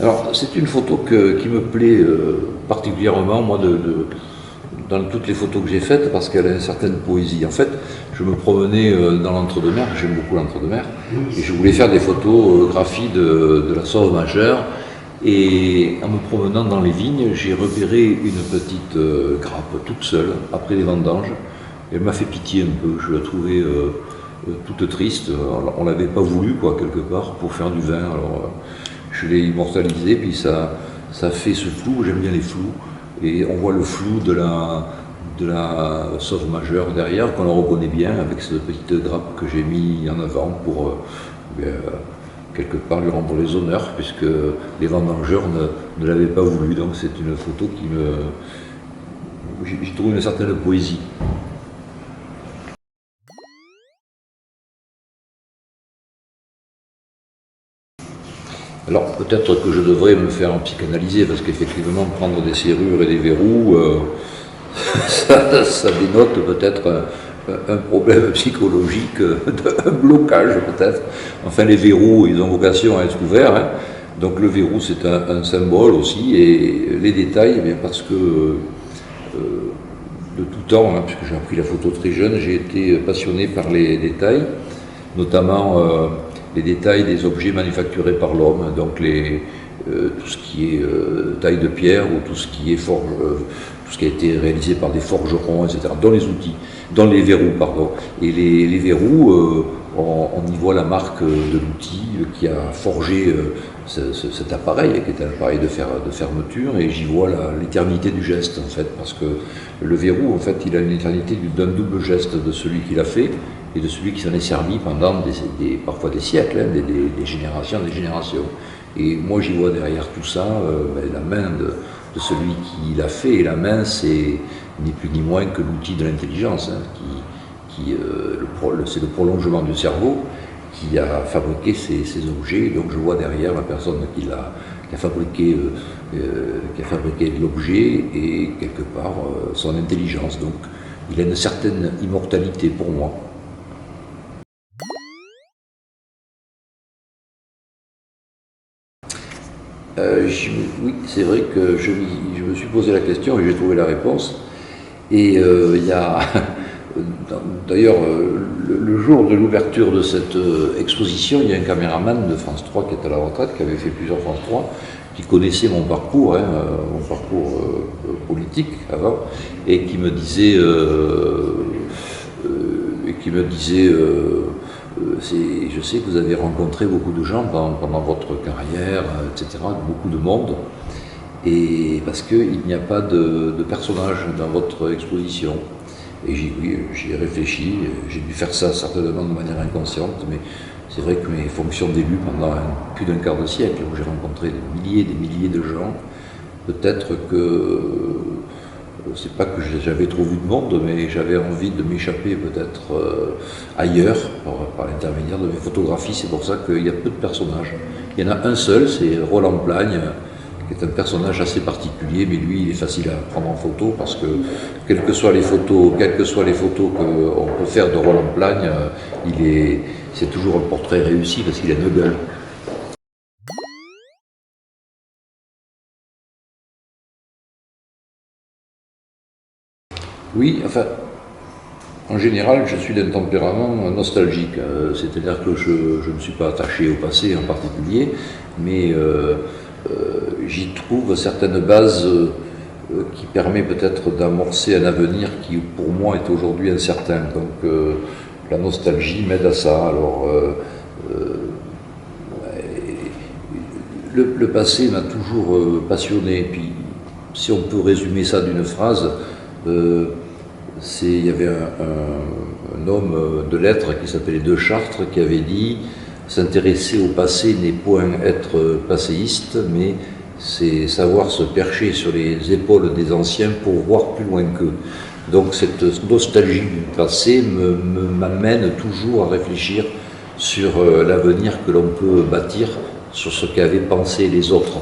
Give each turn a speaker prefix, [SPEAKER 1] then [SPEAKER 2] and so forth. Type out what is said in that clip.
[SPEAKER 1] Alors, c'est une photo qui me plaît particulièrement, moi, dans toutes les photos que j'ai faites, parce qu'elle a une certaine poésie. En fait, je me promenais dans l'entre-deux-mer, j'aime beaucoup l'entre-deux-mer, et je voulais faire des photographies de la Sauve majeure. Et en me promenant dans les vignes, j'ai repéré une petite grappe toute seule, après les vendanges. Elle m'a fait pitié un peu, je la trouvais toute triste. Alors, on ne l'avait pas voulu, quoi, quelque part, pour faire du vin. Alors, je l'ai immortalisé, puis ça fait ce flou, j'aime bien les flous. Et on voit le flou de la Sauve majeure derrière, qu'on la reconnaît bien, avec cette petite grappe que j'ai mis en avant pour quelque part lui rendre les honneurs, puisque les vendangeurs ne l'avaient pas voulu. Donc c'est une photo qui j'y trouve une certaine poésie. Alors peut-être que je devrais me faire psychanalyser, parce qu'effectivement prendre des serrures et des verrous, ça dénote peut-être un problème psychologique, un blocage peut-être. Enfin, les verrous, ils ont vocation à être ouverts, hein. Donc le verrou, c'est un symbole aussi, et les détails, eh bien, parce que de tout temps, hein, puisque j'ai appris la photo très jeune, j'ai été passionné par les détails, notamment les détails des objets manufacturés par l'homme, donc tout ce qui est taille de pierre, ou tout ce qui est tout ce qui a été réalisé par des forgerons, etc., dans les verrous, pardon. Et les verrous, on y voit la marque de l'outil qui a forgé cet appareil, qui est un appareil de fermeture, et j'y vois l'éternité du geste, en fait, parce que le verrou, en fait, il a une éternité d'un double geste de celui qui l'a fait et de celui qui s'en est servi pendant parfois des siècles, hein, des générations, des générations. Et moi, j'y vois derrière tout ça la main de celui qui l'a fait, et la main, c'est ni plus ni moins que l'outil de l'intelligence, hein, c'est le prolongement du cerveau qui a fabriqué ces objets. Donc je vois derrière la personne qui a fabriqué l'objet, et quelque part son intelligence. Donc il a une certaine immortalité pour moi. Oui, c'est vrai que je me suis posé la question et j'ai trouvé la réponse. Et il y a d'ailleurs le jour de l'ouverture de cette exposition, il y a un caméraman de France 3 qui est à la retraite, qui avait fait plusieurs France 3, qui connaissait mon parcours, hein, mon parcours politique avant, et qui me disait je sais que vous avez rencontré beaucoup de gens pendant votre carrière, etc., beaucoup de monde, et parce qu'il n'y a pas de personnage dans votre exposition. Et j'y ai réfléchi, j'ai dû faire ça certainement de manière inconsciente, mais c'est vrai que mes fonctions d'élu pendant plus d'un quart de siècle, où j'ai rencontré des milliers de gens, peut-être que c'est pas que j'avais trop vu de monde, mais j'avais envie de m'échapper peut-être ailleurs par l'intermédiaire de mes photographies. C'est pour ça qu'il y a peu de personnages. Il y en a un seul, c'est Roland Plagne, qui est un personnage assez particulier, mais lui, il est facile à prendre en photo, parce que quelles que soient les photos qu'on peut faire de Roland Plagne, c'est toujours un portrait réussi, parce qu'il a une gueule. Oui, enfin, en général, je suis d'un tempérament nostalgique, c'est-à-dire que je ne suis pas attaché au passé en particulier, mais j'y trouve certaines bases qui permettent peut-être d'amorcer un avenir qui, pour moi, est aujourd'hui incertain. Donc la nostalgie m'aide à ça. Alors, le passé m'a toujours passionné. Et puis, si on peut résumer ça d'une phrase, il y avait un homme de lettres qui s'appelait De Chartres, qui avait dit « S'intéresser au passé n'est point être passéiste, mais c'est savoir se percher sur les épaules des anciens pour voir plus loin qu'eux. » Donc cette nostalgie du passé m'amène toujours à réfléchir sur l'avenir que l'on peut bâtir, sur ce qu'avaient pensé les autres.